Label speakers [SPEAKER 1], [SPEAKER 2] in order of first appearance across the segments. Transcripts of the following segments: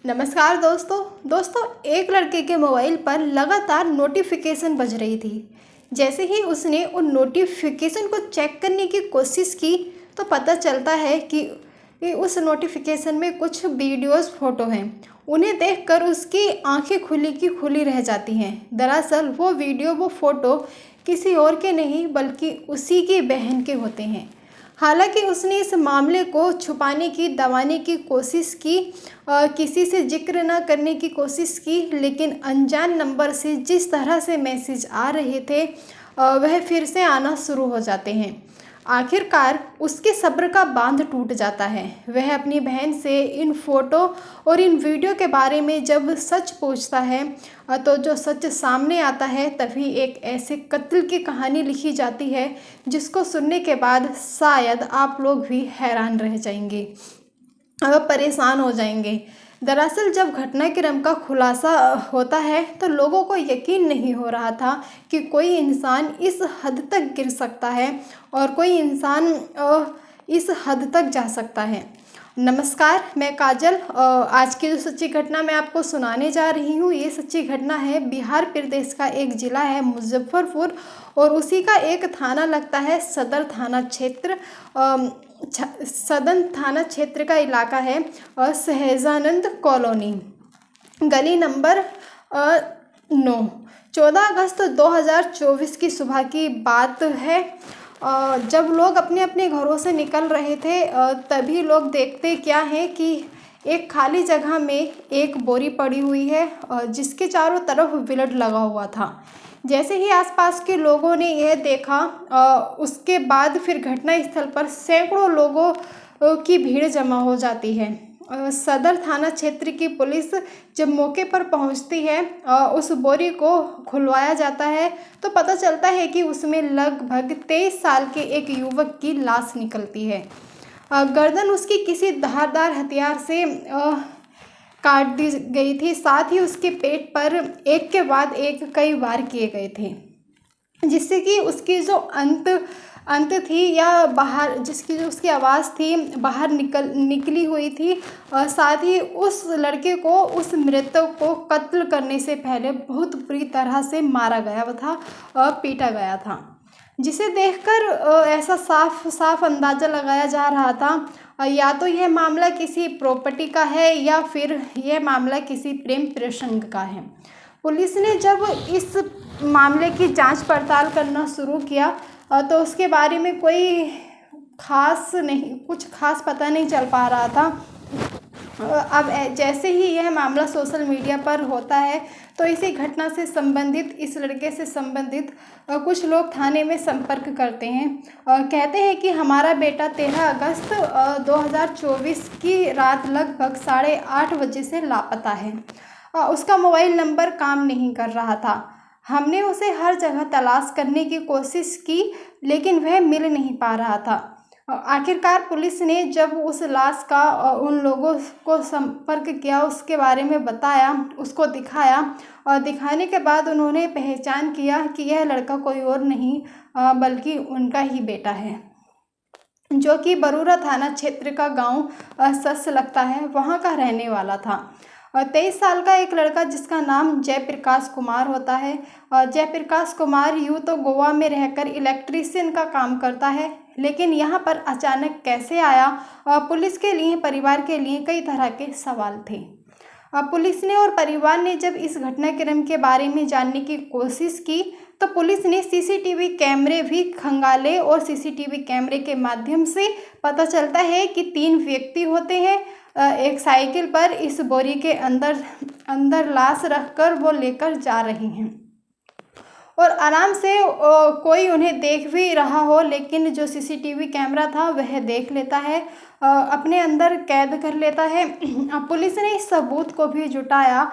[SPEAKER 1] नमस्कार दोस्तों एक लड़के के मोबाइल पर लगातार नोटिफिकेशन बज रही थी। जैसे ही उसने उन नोटिफिकेशन को चेक करने की कोशिश की तो पता चलता है कि उस नोटिफिकेशन में कुछ वीडियोस फोटो हैं। उन्हें देखकर उसकी आंखें खुली की खुली रह जाती हैं। दरअसल वो वीडियो वो फ़ोटो किसी और के नहीं बल्कि उसी की बहन के होते हैं। हालांकि उसने इस मामले को छुपाने की दबाने की कोशिश की, किसी से जिक्र न करने की कोशिश की, लेकिन अनजान नंबर से जिस तरह से मैसेज आ रहे थे वह फिर से आना शुरू हो जाते हैं। आखिरकार उसके सब्र का बांध टूट जाता है। वह अपनी बहन से इन फोटो और इन वीडियो के बारे में जब सच पूछता है तो जो सच सामने आता है तभी एक ऐसे कत्ल की कहानी लिखी जाती है जिसको सुनने के बाद शायद आप लोग भी हैरान रह जाएंगे, परेशान हो जाएंगे। दरअसल जब घटनाक्रम का खुलासा होता है तो लोगों को यकीन नहीं हो रहा था कि कोई इंसान इस हद तक गिर सकता है और कोई इंसान इस हद तक जा सकता है। नमस्कार, मैं काजल। आज की जो सच्ची घटना मैं आपको सुनाने जा रही हूँ, ये सच्ची घटना है बिहार प्रदेश का एक ज़िला है मुजफ्फरपुर और उसी का एक थाना लगता है सदर थाना क्षेत्र। सदन थाना क्षेत्र का इलाका है सहजानंद कॉलोनी, गली नंबर 9। 14 अगस्त 2024 की सुबह की बात है। जब लोग अपने अपने घरों से निकल रहे थे तभी लोग देखते क्या है कि एक खाली जगह में एक बोरी पड़ी हुई है जिसके चारों तरफ ब्लेड लगा हुआ था। जैसे ही आसपास के लोगों ने यह देखा उसके बाद फिर घटनास्थल पर सैकड़ों लोगों की भीड़ जमा हो जाती है। सदर थाना क्षेत्र की पुलिस जब मौके पर पहुंचती है उस बोरी को खुलवाया जाता है तो पता चलता है कि उसमें लगभग 23 साल के एक युवक की लाश निकलती है। गर्दन उसकी किसी धारदार हथियार से काट दी गई थी, साथ ही उसके पेट पर एक के बाद एक कई वार किए गए थे, जिससे कि उसकी जो अंत थी या बाहर जिसकी जो उसकी आवाज़ थी बाहर निकली हुई थी। और साथ ही उस लड़के को उस मृतक को कत्ल करने से पहले बहुत बुरी तरह से मारा गया था और पीटा गया था, जिसे देखकर ऐसा साफ साफ अंदाज़ा लगाया जा रहा था या तो यह मामला किसी प्रॉपर्टी का है या फिर यह मामला किसी प्रेम प्रसंग का है। पुलिस ने जब इस मामले की जांच पड़ताल करना शुरू किया तो उसके बारे में कुछ खास पता नहीं चल पा रहा था। अब जैसे ही यह मामला सोशल मीडिया पर होता है तो इसी घटना से संबंधित इस लड़के से संबंधित कुछ लोग थाने में संपर्क करते हैं और कहते हैं कि हमारा बेटा 13 अगस्त 2024 की रात लगभग 8:30 बजे से लापता है। उसका मोबाइल नंबर काम नहीं कर रहा था। हमने उसे हर जगह तलाश करने की कोशिश की लेकिन वह मिल नहीं पा रहा था। आखिरकार पुलिस ने जब उस लाश का उन लोगों को संपर्क किया, उसके बारे में बताया, उसको दिखाया और दिखाने के बाद उन्होंने पहचान किया कि यह लड़का कोई और नहीं बल्कि उनका ही बेटा है, जो कि बरूरा थाना क्षेत्र का गांव सस लगता है, वहां का रहने वाला था। 23 साल का एक लड़का जिसका नाम जयप्रकाश कुमार होता है। जयप्रकाश कुमार यूँ तो गोवा में रहकर इलेक्ट्रीशियन का काम करता है, लेकिन यहाँ पर अचानक कैसे आया, पुलिस के लिए परिवार के लिए कई तरह के सवाल थे। पुलिस ने और परिवार ने जब इस घटनाक्रम के बारे में जानने की कोशिश की तो पुलिस ने सीसीटीवी कैमरे भी खंगाले और सीसीटीवी कैमरे के माध्यम से पता चलता है कि 3 व्यक्ति होते हैं। एक साइकिल पर इस बोरी के अंदर लाश रखकर वो लेकर जा रही हैं और आराम से कोई उन्हें देख भी रहा हो, लेकिन जो सीसीटीवी कैमरा था वह देख लेता है, अपने अंदर कैद कर लेता है। पुलिस ने इस सबूत को भी जुटाया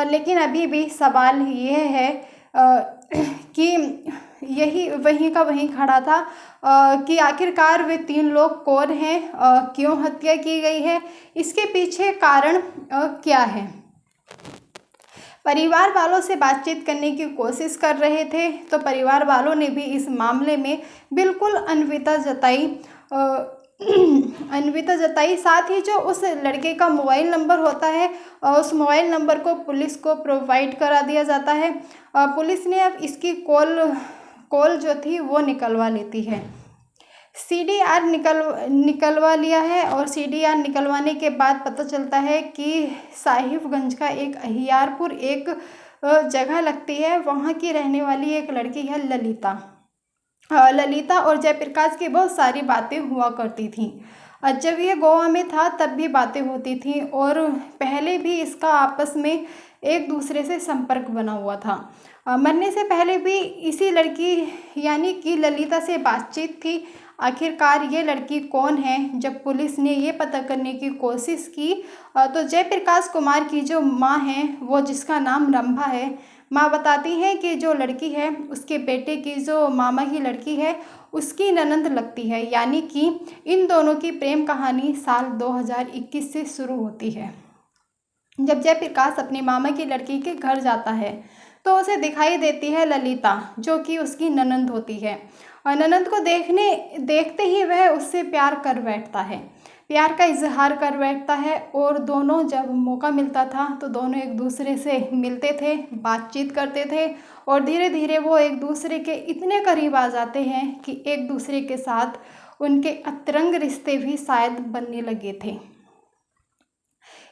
[SPEAKER 1] लेकिन अभी भी सवाल ये है कि यही वहीं का वहीं खड़ा था कि आखिरकार वे 3 लोग कौन हैं, क्यों हत्या की गई है, इसके पीछे कारण क्या है। परिवार वालों से बातचीत करने की कोशिश कर रहे थे तो परिवार वालों ने भी इस मामले में बिल्कुल अनभिता जताई। अन्विता जताई। साथ ही जो उस लड़के का मोबाइल नंबर होता है उस मोबाइल नंबर को पुलिस को प्रोवाइड करा दिया जाता है। पुलिस ने अब इसकी कॉल जो थी वो निकलवा लेती है। सीडीआर निकलवा लिया है और सीडीआर निकलवाने के बाद पता चलता है कि साहिबगंज का एक अहियारपुर एक जगह लगती है, वहाँ की रहने वाली एक लड़की है ललिता। ललिता और जयप्रकाश की बहुत सारी बातें हुआ करती थीं। जब ये गोवा में था तब भी बातें होती थीं और पहले भी इसका आपस में एक दूसरे से संपर्क बना हुआ था। मरने से पहले भी इसी लड़की यानी कि ललिता से बातचीत थी। आखिरकार ये लड़की कौन है, जब पुलिस ने ये पता करने की कोशिश की तो जयप्रकाश कुमार की जो माँ है, वो जिसका नाम रंभा है, माँ बताती हैं कि जो लड़की है उसके बेटे की जो मामा की लड़की है उसकी ननंद लगती है। यानी कि इन दोनों की प्रेम कहानी साल 2021 से शुरू होती है। जब जयप्रकाश अपने मामा की लड़की के घर जाता है तो उसे दिखाई देती है ललिता, जो कि उसकी ननंद होती है। और ननंद को देखते ही वह उससे प्यार कर बैठता है, प्यार का इजहार कर बैठता है। और दोनों जब मौका मिलता था तो दोनों एक दूसरे से मिलते थे, बातचीत करते थे और धीरे धीरे वो एक दूसरे के इतने करीब आ जाते हैं कि एक दूसरे के साथ उनके अंतरंग रिश्ते भी शायद बनने लगे थे।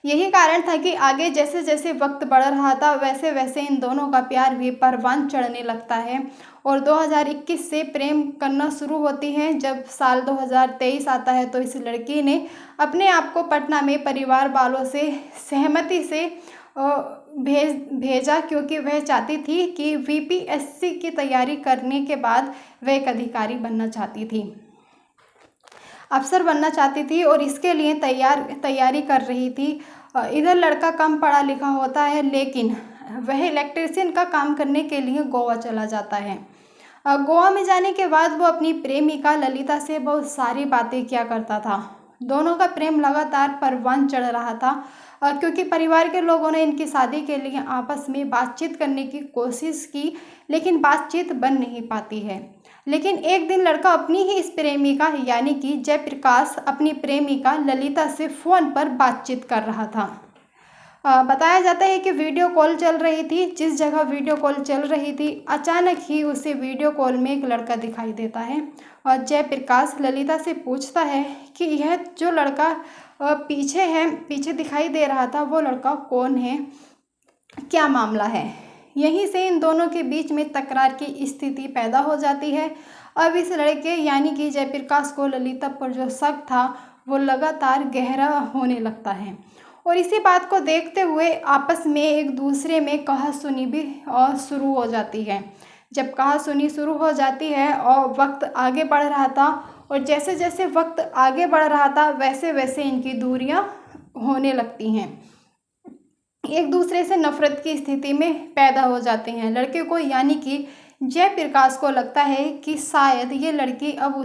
[SPEAKER 1] यही कारण था कि आगे जैसे जैसे वक्त बढ़ रहा था वैसे वैसे इन दोनों का प्यार भी परवान चढ़ने लगता है और 2021 से प्रेम करना शुरू होती हैं। जब साल 2023 आता है तो इस लड़की ने अपने आप को पटना में परिवार वालों से सहमति से भेजा, क्योंकि वह चाहती थी कि वीपीएससी की तैयारी करने के बाद वह एक अधिकारी बनना चाहती थी, अफसर बनना चाहती थी और इसके लिए तैयारी कर रही थी। इधर लड़का कम पढ़ा लिखा होता है लेकिन वह इलेक्ट्रीशियन का काम करने के लिए गोवा चला जाता है। गोवा में जाने के बाद वो अपनी प्रेमिका ललिता से बहुत सारी बातें किया करता था। दोनों का प्रेम लगातार परवान चढ़ रहा था क्योंकि परिवार के लोगों ने इनकी शादी के लिए आपस में बातचीत करने की कोशिश की लेकिन बातचीत बन नहीं पाती है। लेकिन एक दिन लड़का अपनी ही इस प्रेमिका यानी कि जयप्रकाश अपनी प्रेमिका ललिता से फ़ोन पर बातचीत कर रहा था। बताया जाता है कि वीडियो कॉल चल रही थी। जिस जगह वीडियो कॉल चल रही थी अचानक ही उसे वीडियो कॉल में एक लड़का दिखाई देता है और जयप्रकाश ललिता से पूछता है कि यह जो लड़का पीछे दिखाई दे रहा था वो लड़का कौन है, क्या मामला है। यहीं से इन दोनों के बीच में तकरार की स्थिति पैदा हो जाती है। अब इस लड़के यानी कि जयप्रकाश को ललिता पर जो शक था वो लगातार गहरा होने लगता है और इसी बात को देखते हुए आपस में एक दूसरे में कहासुनी भी और शुरू हो जाती है। जब कहासुनी शुरू हो जाती है और वक्त आगे बढ़ रहा था और जैसे जैसे वक्त आगे बढ़ रहा था वैसे वैसे इनकी दूरियां होने लगती हैं, एक दूसरे से नफरत की स्थिति में पैदा हो जाते हैं। लड़के को यानी कि जयप्रकाश को लगता है कि शायद ये लड़की अब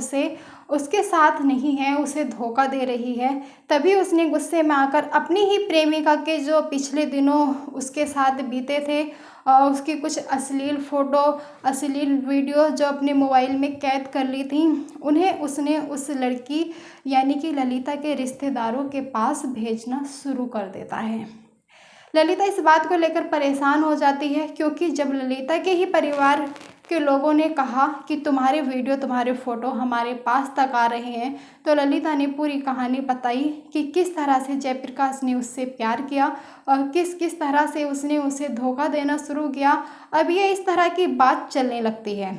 [SPEAKER 1] उसके साथ नहीं है, उसे धोखा दे रही है। तभी उसने गुस्से में आकर अपनी ही प्रेमिका के जो पिछले दिनों उसके साथ बीते थे और उसकी कुछ अश्लील फ़ोटो अश्लील वीडियो जो अपने मोबाइल में कैद कर ली थी उन्हें उसने उस लड़की यानी कि ललिता के रिश्तेदारों के पास भेजना शुरू कर देता है। ललिता इस बात को लेकर परेशान हो जाती है क्योंकि जब ललिता के ही परिवार के लोगों ने कहा कि तुम्हारे वीडियो तुम्हारे फ़ोटो हमारे पास तक आ रहे हैं तो ललिता ने पूरी कहानी बताई कि किस तरह से जयप्रकाश ने उससे प्यार किया और किस तरह से उसने उसे धोखा देना शुरू किया। अब ये इस तरह की बात चलने लगती है।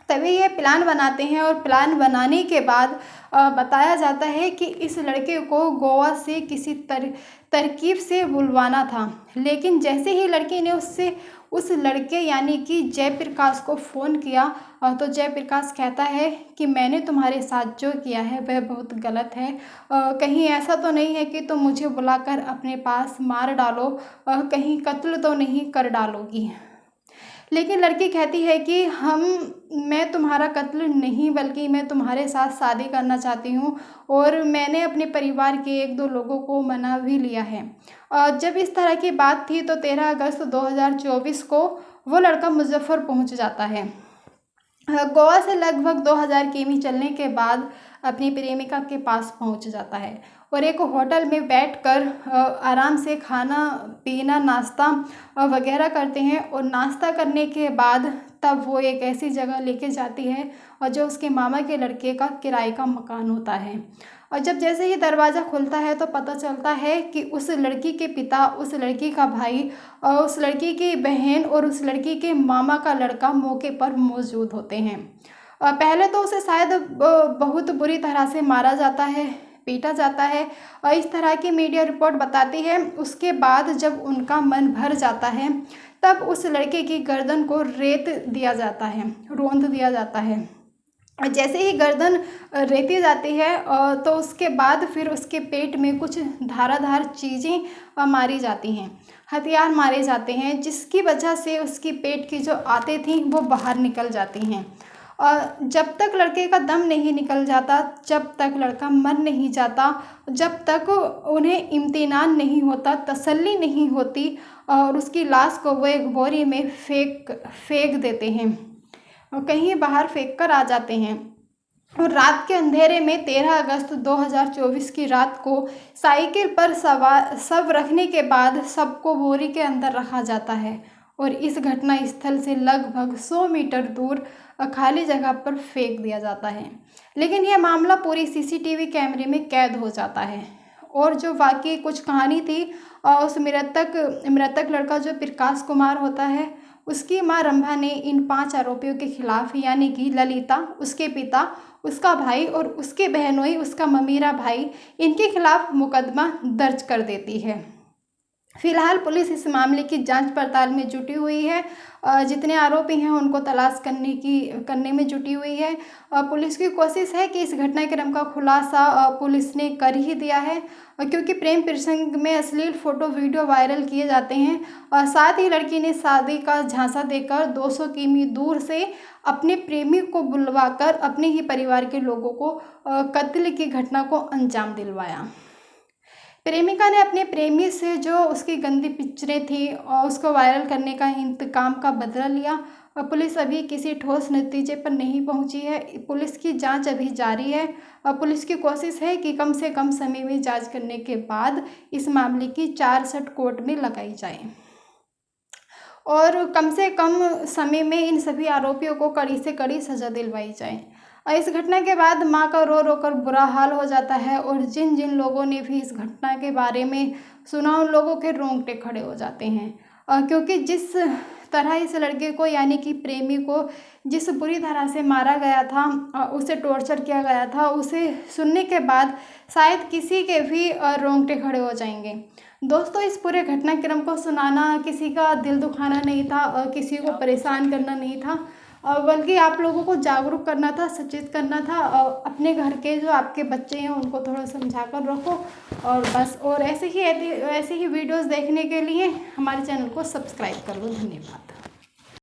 [SPEAKER 1] तभी ये प्लान बनाते हैं और प्लान बनाने के बाद बताया जाता है कि इस लड़के को गोवा से किसी तरकीब से बुलवाना था। लेकिन जैसे ही लड़के ने उस लड़के यानी कि जयप्रकाश को फ़ोन किया तो जयप्रकाश कहता है कि मैंने तुम्हारे साथ जो किया है वह बहुत गलत है। कहीं ऐसा तो नहीं है कि तुम मुझे बुलाकर अपने पास मार डालो, कहीं कत्ल तो नहीं कर डालोगी। लेकिन लड़की कहती है कि मैं तुम्हारा कत्ल नहीं बल्कि मैं तुम्हारे साथ शादी करना चाहती हूँ और मैंने अपने परिवार के 1-2 लोगों को मना भी लिया है। जब इस तरह की बात थी तो 13 अगस्त 2024 को वो लड़का मुजफ्फर पहुँच जाता है। गोवा से लगभग 2000 किमी चलने के बाद अपनी प्रेमिका के पास पहुंच जाता है और एक होटल में बैठकर आराम से खाना पीना नाश्ता वगैरह करते हैं। और नाश्ता करने के बाद तब वो एक ऐसी जगह लेके जाती है और जो उसके मामा के लड़के का किराए का मकान होता है। और जब जैसे ही दरवाज़ा खुलता है तो पता चलता है कि उस लड़की के पिता, उस लड़की का भाई और उस लड़की की बहन और उस लड़की के मामा का लड़का मौके पर मौजूद होते हैं। पहले तो उसे शायद बहुत बुरी तरह से मारा जाता है, पीटा जाता है और इस तरह की मीडिया रिपोर्ट बताती है। उसके बाद जब उनका मन भर जाता है तब उस लड़के की गर्दन को रेत दिया जाता है, रौंद दिया जाता है। जैसे ही गर्दन रेती जाती है तो उसके बाद फिर उसके पेट में कुछ धाराधार चीज़ें मारी जाती हैं, हथियार मारे जाते हैं, जिसकी वजह से उसकी पेट की जो आंतें थीं वो बाहर निकल जाती हैं। और जब तक लड़के का दम नहीं निकल जाता, जब तक लड़का मर नहीं जाता, जब तक उन्हें इम्तिनान नहीं होता, तसल्ली नहीं होती और उसकी लाश को वो एक बोरी में फेंक देते हैं और कहीं बाहर फेंक कर आ जाते हैं। और रात के अंधेरे में 13 अगस्त 2024 की रात को साइकिल पर सवार शव रखने के बाद सबको बोरी के अंदर रखा जाता है और इस घटना स्थल से लगभग 100 मीटर दूर खाली जगह पर फेंक दिया जाता है। लेकिन यह मामला पूरी सीसीटीवी कैमरे में कैद हो जाता है और जो वाकई कुछ कहानी थी उस मृतक लड़का जो प्रकाश कुमार होता है, उसकी मां रंभा ने इन 5 आरोपियों के खिलाफ, यानी कि ललिता, उसके पिता, उसका भाई और उसके बहनोई, उसका ममीरा भाई, इनके खिलाफ मुकदमा दर्ज कर देती है। फिलहाल पुलिस इस मामले की जांच पड़ताल में जुटी हुई है। जितने आरोपी हैं उनको तलाश करने में जुटी हुई है। पुलिस की कोशिश है कि इस घटनाक्रम का खुलासा पुलिस ने कर ही दिया है, क्योंकि प्रेम प्रसंग में अश्लील फ़ोटो वीडियो वायरल किए जाते हैं और साथ ही लड़की ने शादी का झांसा देकर 200 किमी दूर से अपने प्रेमी को बुलवाकर अपने ही परिवार के लोगों को कत्ल की घटना को अंजाम दिलवाया। प्रेमिका ने अपने प्रेमी से जो उसकी गंदी पिक्चरें थी और उसको वायरल करने का इंतकाम का बदला लिया। और पुलिस अभी किसी ठोस नतीजे पर नहीं पहुंची है। पुलिस की जांच अभी जारी है और पुलिस की कोशिश है कि कम से कम समय में जांच करने के बाद इस मामले की चार्जशीट कोर्ट में लगाई जाए और कम से कम समय में इन सभी आरोपियों को कड़ी से कड़ी सज़ा दिलवाई जाए। और इस घटना के बाद माँ का रो रो कर बुरा हाल हो जाता है और जिन जिन लोगों ने भी इस घटना के बारे में सुना उन लोगों के रोंगटे खड़े हो जाते हैं। क्योंकि जिस तरह इस लड़के को, यानी कि प्रेमी को, जिस बुरी तरह से मारा गया था, उसे टॉर्चर किया गया था, उसे सुनने के बाद शायद किसी के भी रोंगटे खड़े हो जाएंगे। दोस्तों, इस पूरे घटनाक्रम को सुनाना किसी का दिल दुखाना नहीं था और किसी को परेशान करना नहीं था, बल्कि आप लोगों को जागरूक करना था, सचेत करना था। अपने घर के जो आपके बच्चे हैं उनको थोड़ा समझा कर रखो और बस। और ऐसे ही वीडियोस देखने के लिए हमारे चैनल को सब्सक्राइब कर लो। धन्यवाद।